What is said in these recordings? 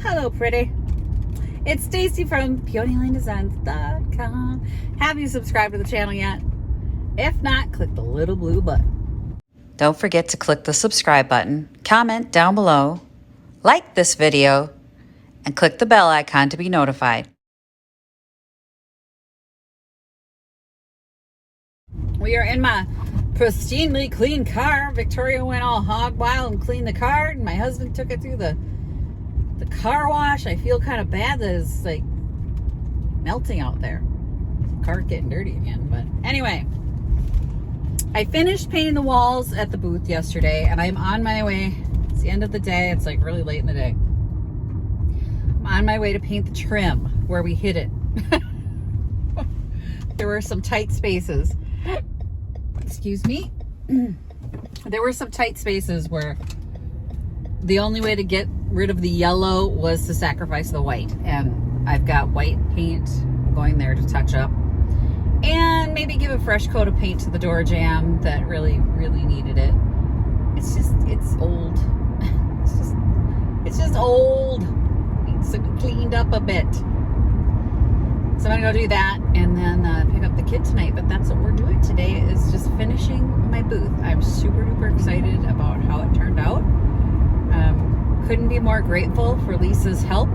Hello, pretty. It's Stacy from PeonyLaneDesigns.com. Have you subscribed to the channel yet? If not, click the little blue button. Don't forget to click the subscribe button, comment down below, like this video, and click the bell icon to be notified. We are in my pristinely clean car. Victoria went all hog wild and cleaned the car, and my husband took it through the car wash. I feel kind of bad that it's like melting out there. The car's getting dirty again. But anyway, I finished painting the walls at the booth yesterday, and I'm on my way. It's the end of the day. It's like really late in the day. I'm on my way to paint the trim where we hid it. There were some tight spaces. Excuse me. There were some tight spaces where the only way to get rid of the yellow was to sacrifice the white. And I've got white paint going there to touch up. And maybe give a fresh coat of paint to the door jamb that really, really needed it. It's old. It's just old. Needs to be cleaned up a bit. So I'm gonna go do that and then pick up the kid tonight. But that's what we're doing today, is just finishing my booth. I'm super duper excited about how it turned out. Couldn't be more grateful for Lisa's help.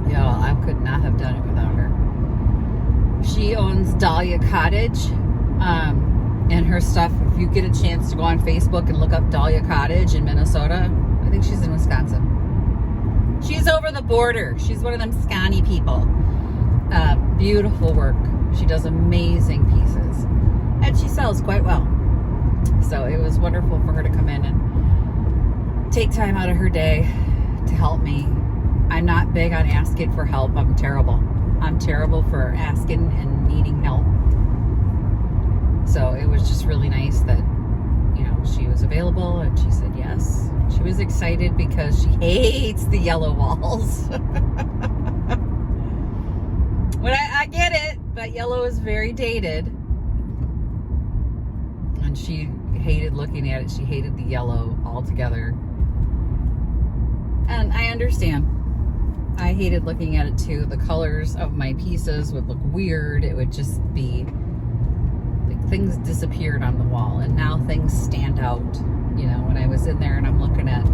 Yeah, I could not have done it without her. She owns Dahlia Cottage, and her stuff, if you get a chance to go on Facebook and look up Dahlia Cottage in Minnesota, I think she's in Wisconsin. She's over the border. She's one of them scrawny people. Beautiful work. She does amazing pieces, and she sells quite well. So it was wonderful for her to come in and take time out of her day to help me. I'm not big on asking for help. I'm terrible. I'm terrible for asking and needing help. So it was just really nice that, you know, she was available and she said yes. She was excited because she hates the yellow walls. But I get it, but yellow is very dated. And she hated looking at it. She hated the yellow altogether. And I understand. I hated looking at it too. The colors of my pieces would look weird. It would just be like things disappeared on the wall, and now things stand out. You know, when I was in there and I'm looking at,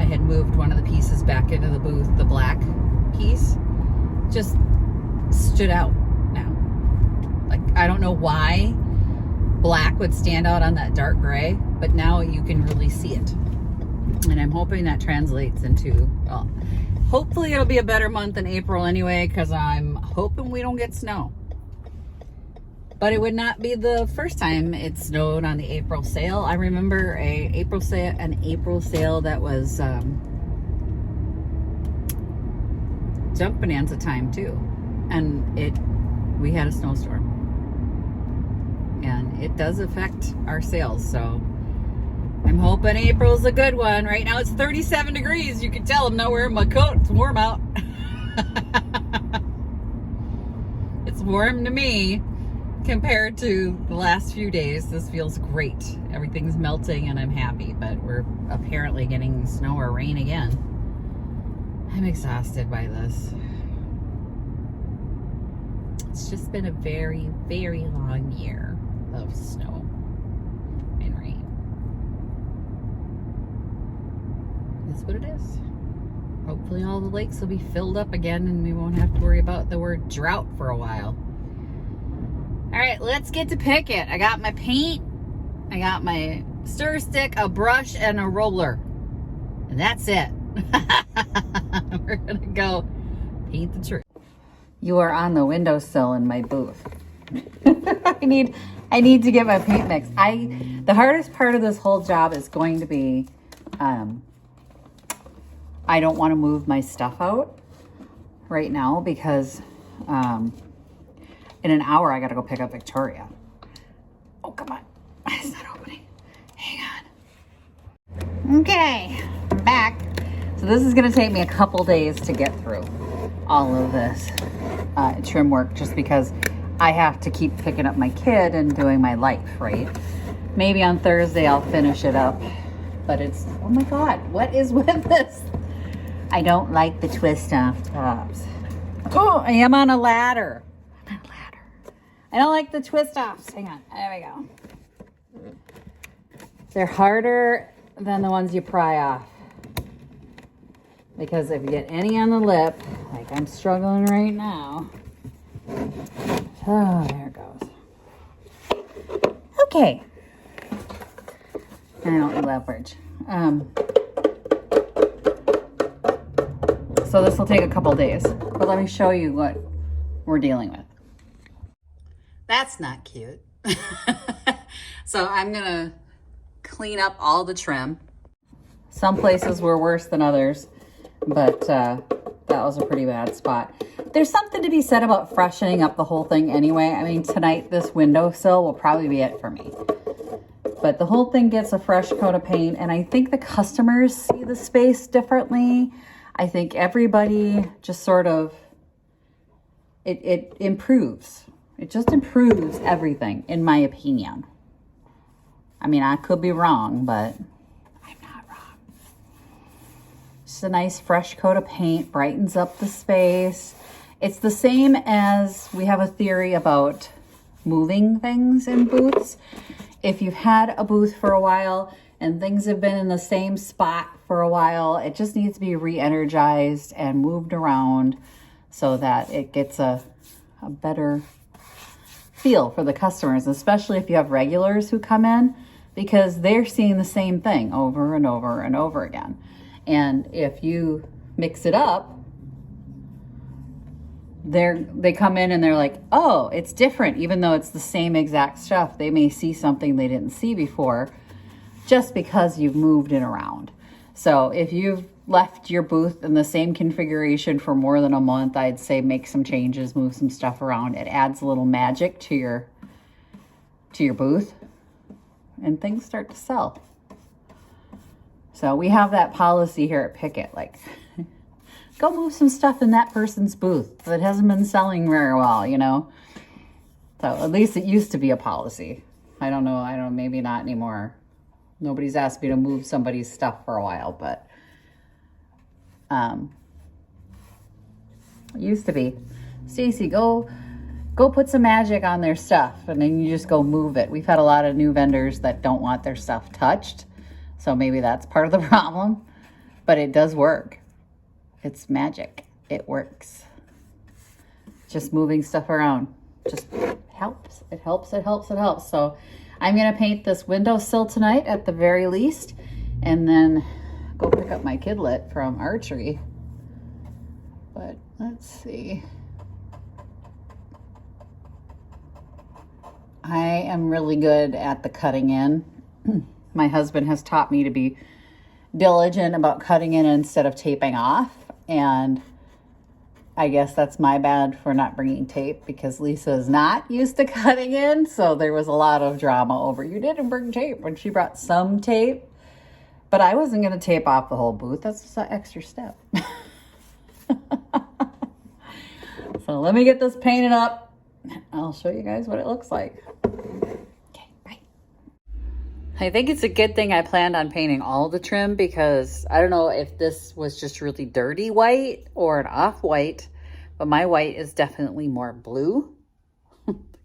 I had moved one of the pieces back into the booth, the black piece just stood out now. Like, I don't know why black would stand out on that dark gray, but now you can really see it. And I'm hoping that translates into, well, hopefully it'll be a better month in April anyway, because I'm hoping we don't get snow. But it would not be the first time it snowed on the April sale. I remember an April sale that was Junk Bonanza time too. And we had a snowstorm. And it does affect our sales, so I'm hoping April's a good one. Right now it's 37 degrees. You can tell I'm not wearing my coat. It's warm out. It's warm to me compared to the last few days. This feels great. Everything's melting and I'm happy, but we're apparently getting snow or rain again. I'm exhausted by this. It's just been a very, very long year of snow and rain. That's what it is. Hopefully all the lakes will be filled up again and we won't have to worry about the word drought for a while. All right, let's get to pick it. I got my paint, I got my stir stick, a brush, and a roller. And that's it. We're gonna go paint the tree. You are on the windowsill in my booth. I need to get my paint mix. The hardest part of this whole job is going to be, I don't want to move my stuff out right now because in an hour I got to go pick up Victoria. Oh, come on. It's not opening. Hang on. Okay, I'm back. So this is going to take me a couple days to get through all of this trim work, just because I have to keep picking up my kid and doing my life, right? Maybe on Thursday I'll finish it up, but it's, oh my God, what is with this? I don't like the twist off tops. Oh, I am on a ladder. I'm on a ladder. I don't like the twist offs. Hang on. There we go. They're harder than the ones you pry off. Because if you get any on the lip, like I'm struggling right now. Oh, there it goes. Okay. I don't need leverage. So this will take a couple days, but let me show you what we're dealing with. That's not cute. So I'm gonna clean up all the trim. Some places were worse than others, but that was a pretty bad spot. There's something to be said about freshening up the whole thing anyway. I mean, tonight this windowsill will probably be it for me. But the whole thing gets a fresh coat of paint, and I think the customers see the space differently. I think everybody just sort of, it improves. It just improves everything, in my opinion. I mean, I could be wrong, but I'm not wrong. Just a nice fresh coat of paint, brightens up the space. It's the same as we have a theory about moving things in booths. If you've had a booth for a while and things have been in the same spot for a while, it just needs to be re-energized and moved around so that it gets a better feel for the customers, especially if you have regulars who come in, because they're seeing the same thing over and over and over again. And if you mix it up, they come in and they're like, oh, it's different. Even though it's the same exact stuff, they may see something they didn't see before just because you've moved it around. So if you've left your booth in the same configuration for more than a month, I'd say make some changes, move some stuff around. It adds a little magic to your booth, and things start to sell. So we have that policy here at Picket, like, go move some stuff in that person's booth that hasn't been selling very well, you know? So at least it used to be a policy. I don't know, maybe not anymore. Nobody's asked me to move somebody's stuff for a while, but it used to be. Stacy, go put some magic on their stuff, and then you just go move it. We've had a lot of new vendors that don't want their stuff touched, so maybe that's part of the problem, but it does work. It's magic. It works. Just moving stuff around just helps. It helps, it helps, it helps. So I'm going to paint this windowsill tonight at the very least, and then go pick up my kidlet from archery. But let's see. I am really good at the cutting in. My husband has taught me to be diligent about cutting in instead of taping off, and I guess that's my bad for not bringing tape, because Lisa is not used to cutting in, so there was a lot of drama over, you didn't bring tape, when she brought some tape. But I wasn't going to tape off the whole booth. That's just an extra step. So let me get this painted up. I'll show you guys what it looks like. Okay, bye. I think it's a good thing I planned on painting all the trim, because I don't know if this was just really dirty white or an off-white, but my white is definitely more blue.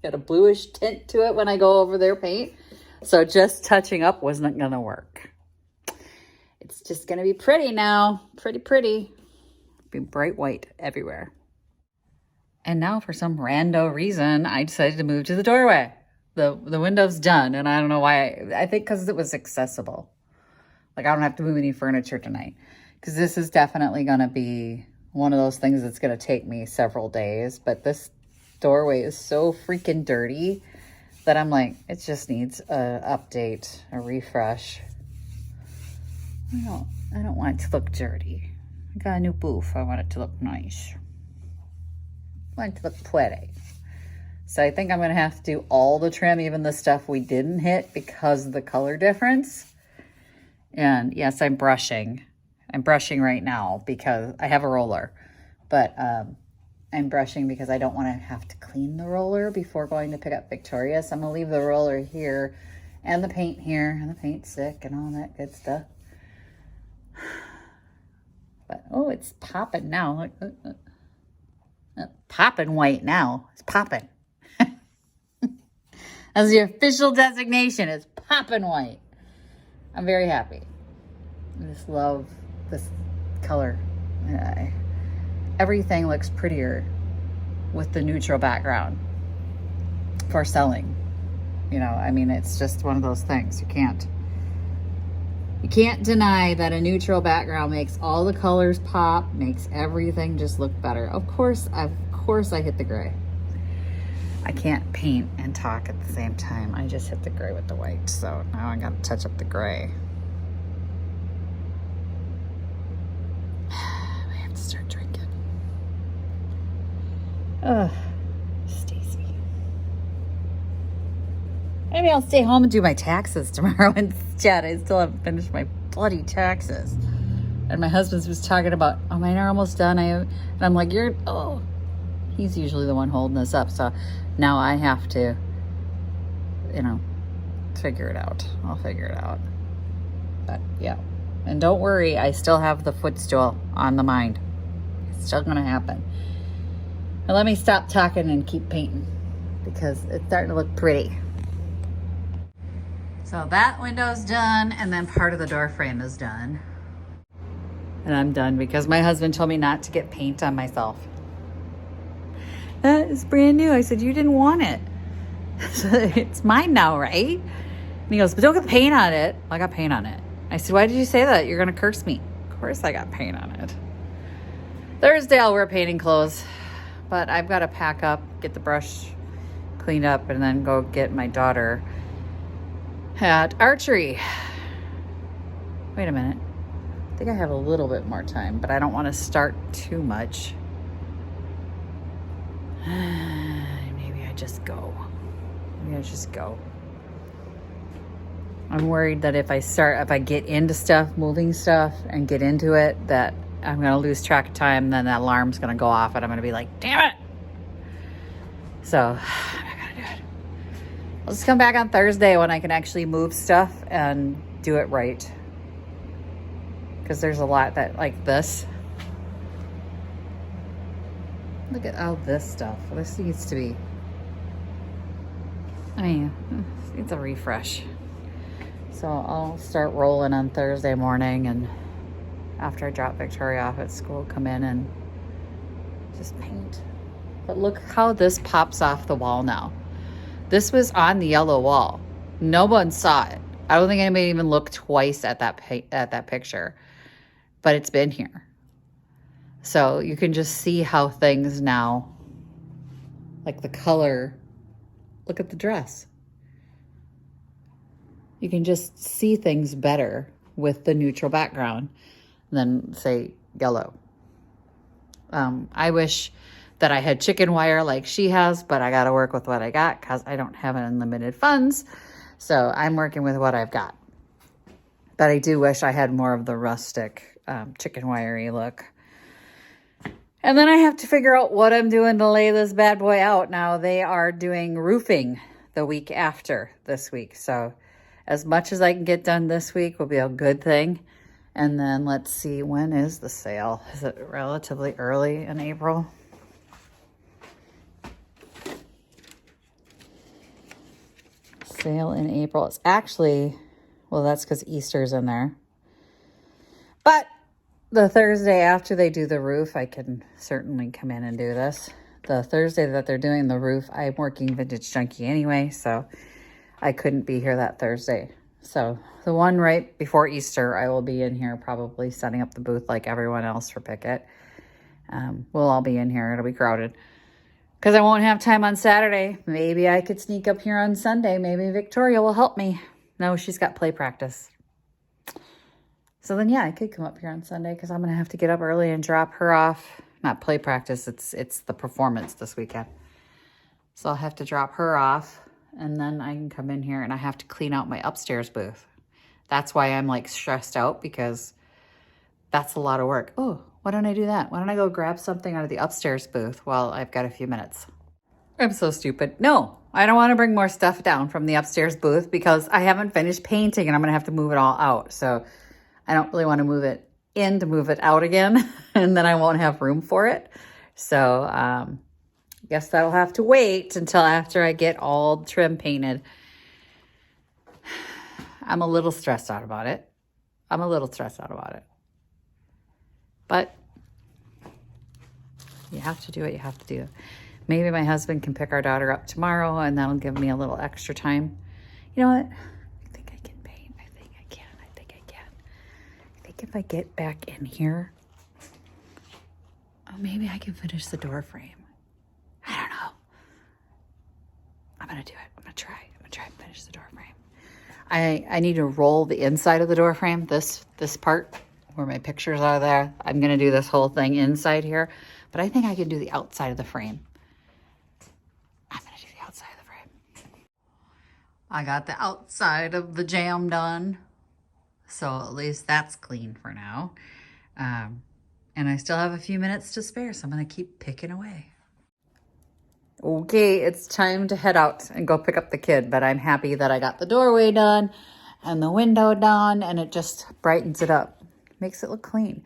Got a bluish tint to it when I go over their paint. So just touching up wasn't going to work. It's just going to be pretty now. Pretty. Be bright white everywhere. And now for some rando reason, I decided to move to the doorway. The window's done, and I don't know why. I think because it was accessible. Like, I don't have to move any furniture tonight. Because this is definitely going to be one of those things that's going to take me several days. But this doorway is so freaking dirty that I'm like, it just needs an update, a refresh. I don't want it to look dirty. I got a new booth. I want it to look nice. I want it to look pretty. So I think I'm going to have to do all the trim, even the stuff we didn't hit, because of the color difference. And yes, I'm brushing. I'm brushing right now because I have a roller. But I'm brushing because I don't want to have to clean the roller before going to pick up Victoria. So I'm going to leave the roller here and the paint here. And the paint's sick and all that good stuff. But, oh, it's popping now. Popping white now. It's popping. That's the official designation. It's popping white. I'm very happy. I just love this color. Everything looks prettier with the neutral background for selling. You know, I mean, it's just one of those things. You can't deny that a neutral background makes all the colors pop, makes everything just look better. Of course I hit the gray. I can't paint and talk at the same time. I just hit the gray with the white. So now I got to touch up the gray. I have to start drinking. Ugh, Stacy. Maybe I'll stay home and do my taxes tomorrow instead. I still haven't finished my bloody taxes. And my husband was talking about, oh, mine are almost done. And I'm like, he's usually the one holding this up. So now I have to, you know, figure it out. I'll figure it out. But yeah. And don't worry, I still have the footstool on the mind. It's still going to happen. But let me stop talking and keep painting because it's starting to look pretty. So that window's done, and then part of the door frame is done. And I'm done because my husband told me not to get paint on myself. That is brand new. I said, you didn't want it. So it's mine now, right? And he goes, but don't get paint on it. Well, I got paint on it. I said, why did you say that? You're going to curse me. Of course I got paint on it. Thursday I'll wear painting clothes, but I've got to pack up, get the brush cleaned up, and then go get my daughter at archery. Wait a minute. I think I have a little bit more time, but I don't want to start too much. Maybe I just go. I'm worried that if I get into stuff, moving stuff, and get into it, that I'm going to lose track of time. Then that alarm's going to go off, and I'm going to be like, damn it. So I got to do it. I'll just come back on Thursday when I can actually move stuff and do it right. Because there's a lot that, like this. Look at all this stuff. This needs to be, it's a refresh. So I'll start rolling on Thursday morning, and after I drop Victoria off at school, come in and just paint. But look how this pops off the wall now. This was on the yellow wall. No one saw it. I don't think anybody even looked twice at that picture, but it's been here. So you can just see how things now, like the color, look at the dress. You can just see things better with the neutral background than, say, yellow. I wish that I had chicken wire like she has, but I got to work with what I got because I don't have unlimited funds. So I'm working with what I've got. But I do wish I had more of the rustic chicken wiry look. And then I have to figure out what I'm doing to lay this bad boy out. Now they are doing roofing the week after this week. So as much as I can get done this week will be a good thing. And then let's see, when is the sale? Is it relatively early in April? Sale in April. It's actually, well, that's because Easter's in there. But the Thursday after they do the roof, I can certainly come in and do this. The Thursday that they're doing the roof, I'm working Vintage Junkie anyway, so I couldn't be here that Thursday. So the one right before Easter, I will be in here probably setting up the booth like everyone else for Picket. We'll all be in here. It'll be crowded. Because I won't have time on Saturday. Maybe I could sneak up here on Sunday. Maybe Victoria will help me. No, she's got play practice. So then, yeah, I could come up here on Sunday because I'm going to have to get up early and drop her off. Not play practice. It's the performance this weekend. So I'll have to drop her off. And then I can come in here and I have to clean out my upstairs booth. That's why I'm like stressed out, because that's a lot of work. Oh, why don't I do that? Why don't I go grab something out of the upstairs booth while I've got a few minutes? I'm so stupid. No, I don't want to bring more stuff down from the upstairs booth because I haven't finished painting and I'm going to have to move it all out. So I don't really want to move it in to move it out again, and then I won't have room for it. So I guess that'll have to wait until after I get all trim painted. I'm a little stressed out about it. But you have to do what you have to do. Maybe my husband can pick our daughter up tomorrow, and that'll give me a little extra time. You know what? I think I can paint. I think I can. I think if I get back in here, oh, maybe I can finish the door frame. I don't know. I'm going to do it. I'm going to try and finish the door frame. I need to roll the inside of the door frame, this part where my pictures are there. I'm going to do this whole thing inside here, but I think I can do the outside of the frame. I'm going to do the outside of the frame. I got the outside of the jam done, so at least that's clean for now. And I still have a few minutes to spare, so I'm going to keep picking away. Okay, it's time to head out and go pick up the kid, but I'm happy that I got the doorway done and the window done, and it just brightens it up, makes it look clean.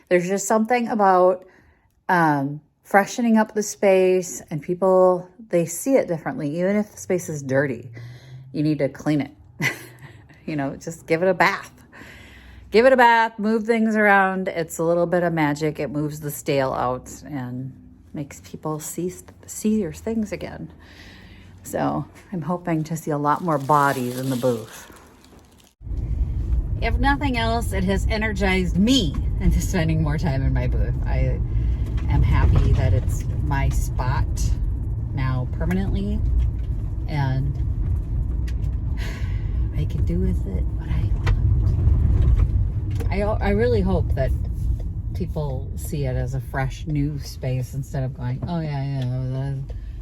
There's just something about freshening up the space, and people, they see it differently. Even if the space is dirty, you need to clean it. You know, just give it a bath. Give it a bath, move things around. It's a little bit of magic. It moves the stale out and makes people see your things again. So I'm hoping to see a lot more bodies in the booth. If nothing else, it has energized me into spending more time in my booth. I am happy that it's my spot now permanently, and I can do with it what I want. I really hope that people see it as a fresh new space instead of going, oh yeah,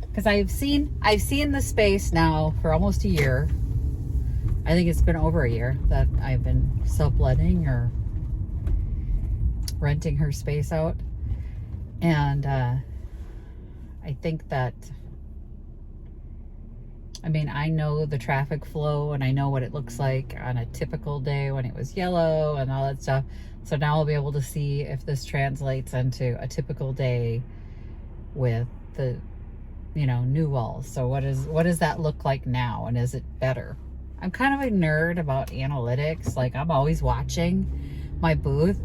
because I've seen the space now for almost a year. I think it's been over a year that I've been subletting or renting her space out, and I think that, I mean, I know the traffic flow and I know what it looks like on a typical day when it was yellow and all that stuff. So now I'll be able to see if this translates into a typical day with the, you know, new walls. So what does that look like now, and is it better? I'm kind of a nerd about analytics. Like, I'm always watching my booth,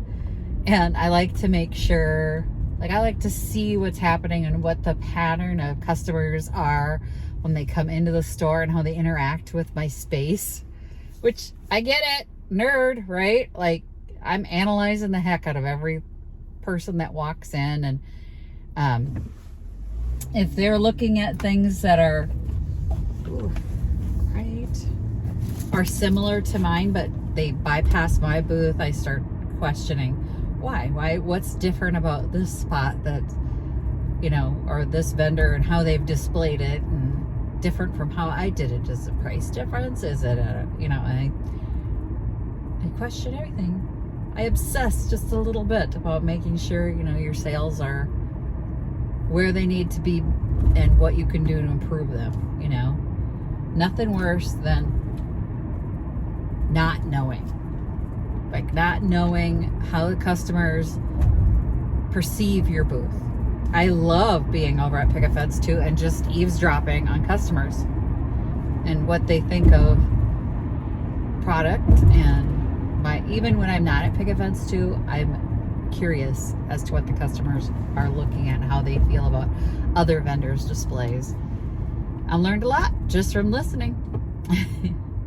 and I like to make sure, like, I like to see what's happening and what the pattern of customers are when they come into the store and how they interact with my space, which I get it, nerd, right? Like, I'm analyzing the heck out of every person that walks in, and if they're looking at things that are are similar to mine, but they bypass my booth, I start questioning why, what's different about this spot that, you know, or this vendor and how they've displayed it, and different from how I did it. Is it price difference? Is it you know, I question everything. I obsess just a little bit about making sure, you know, your sales are where they need to be and what you can do to improve them, you know. Nothing worse than not knowing. Like, not knowing how the customers perceive your booth. I love being over at Pick a Fence too and just eavesdropping on customers and what they think of product. And even when I'm not at Pick a Fence too, I'm curious as to what the customers are looking at and how they feel about other vendors' displays. I learned a lot just from listening.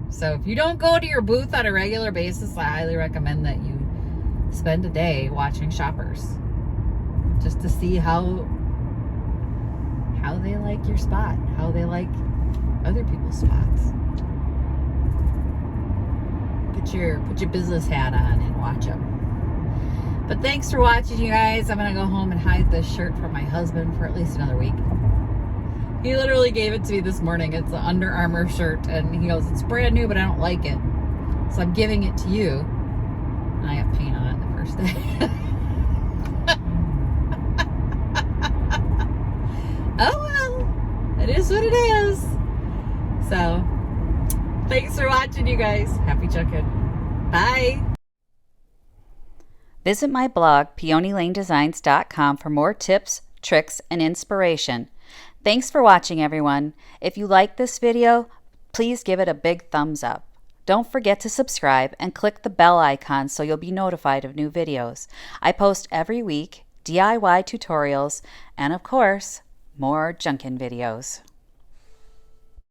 So if you don't go to your booth on a regular basis, I highly recommend that you spend a day watching shoppers, just to see how they like your spot, how they like other people's spots. Put your business hat on and watch them. But thanks for watching, you guys. I'm gonna go home and hide this shirt from my husband for at least another week. He literally gave it to me this morning. It's an Under Armour shirt, and he goes, it's brand new, but I don't like it, so I'm giving it to you. And I got paint on it the first day. Oh well, it is what it is. So thanks for watching, you guys. Happy checking. Bye. Visit my blog, peonylanedesigns.com, for more tips, tricks, and inspiration. Thanks for watching, everyone. If you like this video, please give it a big thumbs up. Don't forget to subscribe and click the bell icon so you'll be notified of new videos. I post every week DIY tutorials and, of course, more junkin' videos.